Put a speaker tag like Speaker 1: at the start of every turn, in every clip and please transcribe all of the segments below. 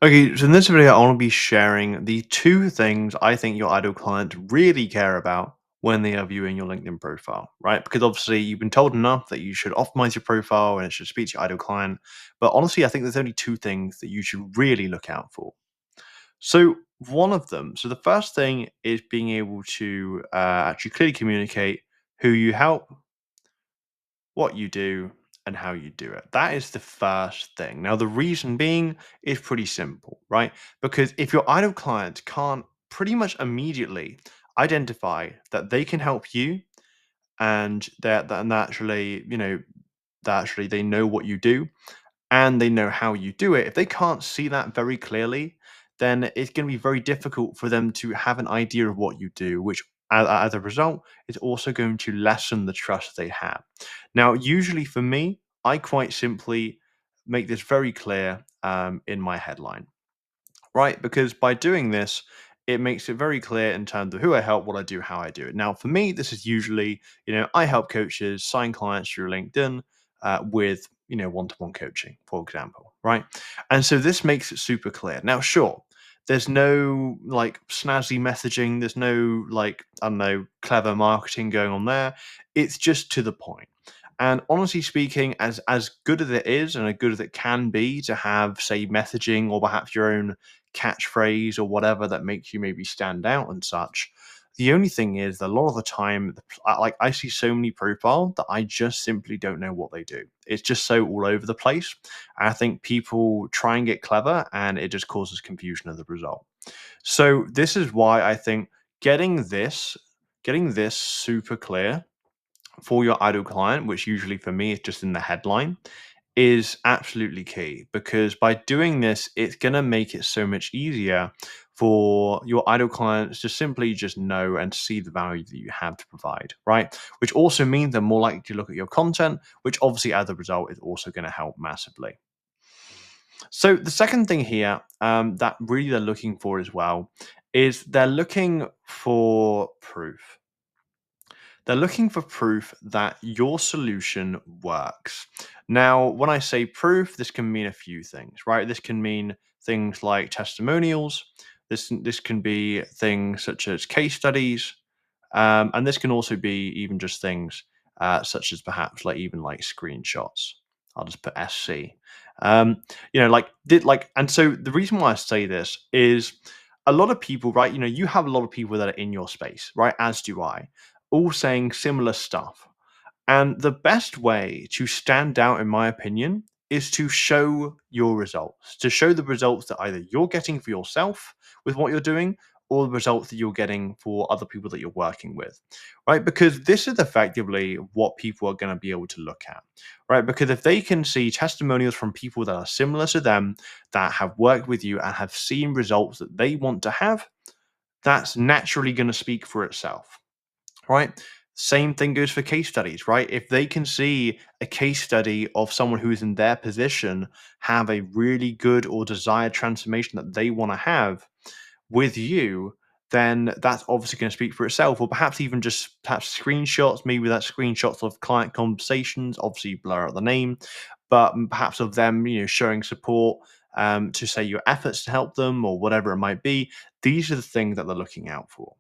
Speaker 1: Okay, so in this video, I want to be sharing the two things I think your ideal client really care about when they are viewing your LinkedIn profile, right? Because obviously you've been told enough that you should optimize your profile and it should speak to your ideal client. But honestly, I think there's only two things that you should really look out for. So one of them, so the first thing is being able to actually clearly communicate who you help, what you do, and how you do it. That is the first thing. Now, the reason being is pretty simple, right? Because if your ideal client can't pretty much immediately identify that they can help you and that and actually, that actually they know what you do and they know how you do it, if they can't see that very clearly, then it's going to be very difficult for them to have an idea of what you do, which as a result is also going to lessen the trust they have. Now, usually for me, I quite simply make this very clear in my headline, right? Because by doing this, it makes it very clear in terms of who I help, what I do, how I do it. Now, for me, this is usually, I help coaches sign clients through LinkedIn with, one-to-one coaching, for example, right? And so this makes it super clear. Now, sure, there's no like snazzy messaging, there's no like, I don't know, clever marketing going on there. It's just to the point. And honestly speaking, as good as it is and as good as it can be to have, say, messaging or perhaps your own catchphrase or whatever that makes you maybe stand out and such. The only thing is that a lot of the time, like I see so many profiles that I just simply don't know what they do. It's just so all over the place. And I think people try and get clever and it just causes confusion as a result. So this is why I think getting this, getting this super clear for your ideal client, which usually for me is just in the headline, is absolutely key because by doing this, it's going to make it so much easier for your ideal clients to simply just know and see the value that you have to provide, right? Which also means they're more likely to look at your content, which obviously, as a result, is also going to help massively. So, the second thing here that really they're looking for as well is they're looking for proof. They're looking for proof that your solution works. Now, when I say proof, this can mean a few things, right? This can mean things like testimonials. This can be things such as case studies, and this can also be even just things such as perhaps like even like screenshots. I'll just put SC. And so the reason why I say this is a lot of people, right? You have a lot of people that are in your space, right? As do I, all saying similar stuff. And the best way to stand out, in my opinion, is to show your results, to show the results that either you're getting for yourself with what you're doing or the results that you're getting for other people that you're working with, right? Because this is effectively what people are going to be able to look at, right? Because if they can see testimonials from people that are similar to them, that have worked with you and have seen results that they want to have, that's naturally going to speak for itself, right? Same thing goes for case studies, right? If they can see a case study of someone who is in their position have a really good or desired transformation that they want to have with you, then that's obviously going to speak for itself. Or perhaps even just perhaps screenshots, maybe that's screenshots of client conversations, obviously blur out the name, but perhaps of them, showing support to say your efforts to help them or whatever it might be. These are the things that they're looking out for.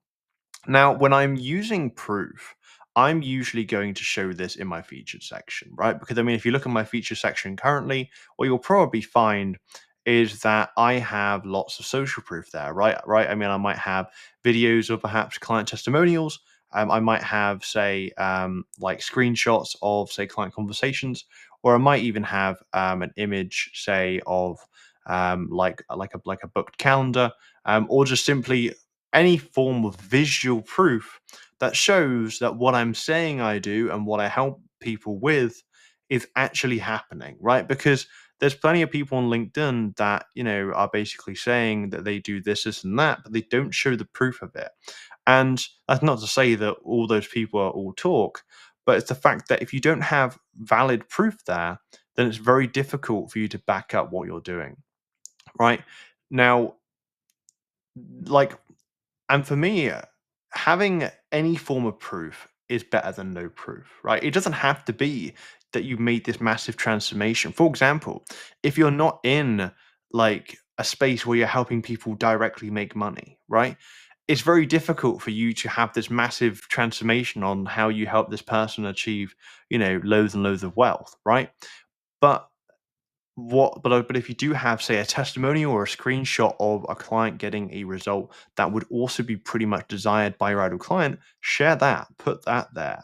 Speaker 1: Now, when I'm using proof, I'm usually going to show this in my featured section, right? Because I mean, if you look at my featured section currently, what you'll probably find is that I have lots of social proof there, right? Right. I mean, I might have videos of perhaps client testimonials. I might have, say, like screenshots of, say, client conversations, or I might even have an image, say, of like a booked calendar, or just simply any form of visual proof that shows that what I'm saying I do and what I help people with is actually happening, right? Because there's plenty of people on LinkedIn that, are basically saying that they do this, and that, but they don't show the proof of it. And that's not to say that all those people are all talk, but it's the fact that if you don't have valid proof there, then it's very difficult for you to back up what you're doing, right? Now, like and for me, having any form of proof is better than no proof, right? It doesn't have to be that you made this massive transformation. For example, if you're not in like a space where you're helping people directly make money, right? It's very difficult for you to have this massive transformation on how you help this person achieve, loads and loads of wealth, right? But but if you do have, say, a testimonial or a screenshot of a client getting a result that would also be pretty much desired by your ideal client, share that, put that there.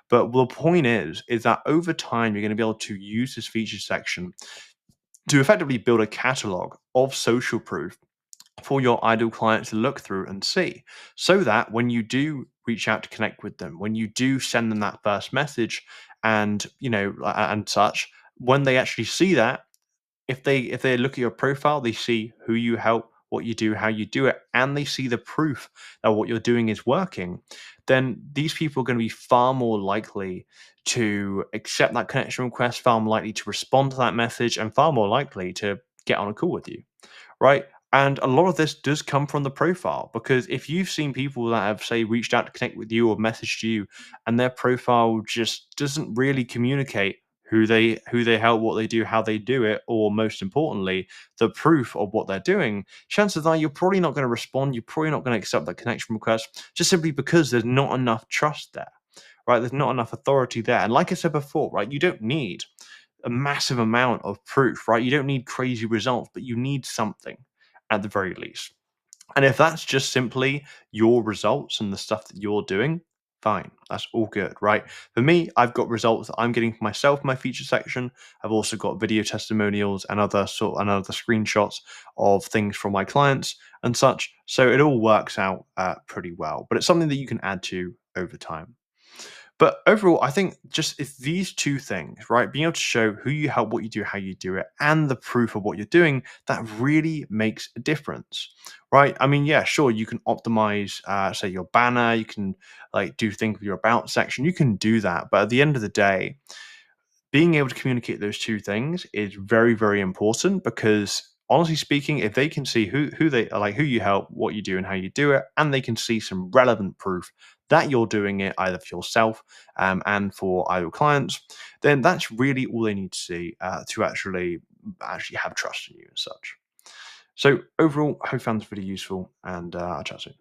Speaker 1: But the point is that over time you're going to be able to use this feature section to effectively build a catalog of social proof for your ideal clients to look through and see, so that when you do reach out to connect with them, when you do send them that first message and and such, when they actually see that, if they look at your profile, they see who you help, what you do, how you do it, and they see the proof that what you're doing is working, then these people are going to be far more likely to accept that connection request, far more likely to respond to that message, and far more likely to get on a call with you, right? And a lot of this does come from the profile, because if you've seen people that have, say, reached out to connect with you or messaged you, and their profile just doesn't really communicate who they help, what they do, how they do it, or most importantly, the proof of what they're doing, chances are you're probably not going to respond. You're probably not going to accept that connection request, just simply because there's not enough trust there, right? There's not enough authority there. And like I said before, right, you don't need a massive amount of proof, right? You don't need crazy results, but you need something at the very least. And if that's just simply your results and the stuff that you're doing, fine. That's all good, right? For me, I've got results that I'm getting for myself in my feature section. I've also got video testimonials and other screenshots of things from my clients and such. So it all works out pretty well. But it's something that you can add to over time. But overall, I think just if these two things, right, being able to show who you help, what you do, how you do it, and the proof of what you're doing, that really makes a difference, right? I mean, yeah, sure, you can optimize, say, your banner, you can like do things with your about section, you can do that. But at the end of the day, being able to communicate those two things is very, very important, because honestly speaking, if they can see who they are, like who you help, what you do, and how you do it, and they can see some relevant proof that you're doing it either for yourself and for ideal clients, then that's really all they need to see to actually have trust in you and such. So overall, I hope you found this video useful, and I'll chat soon.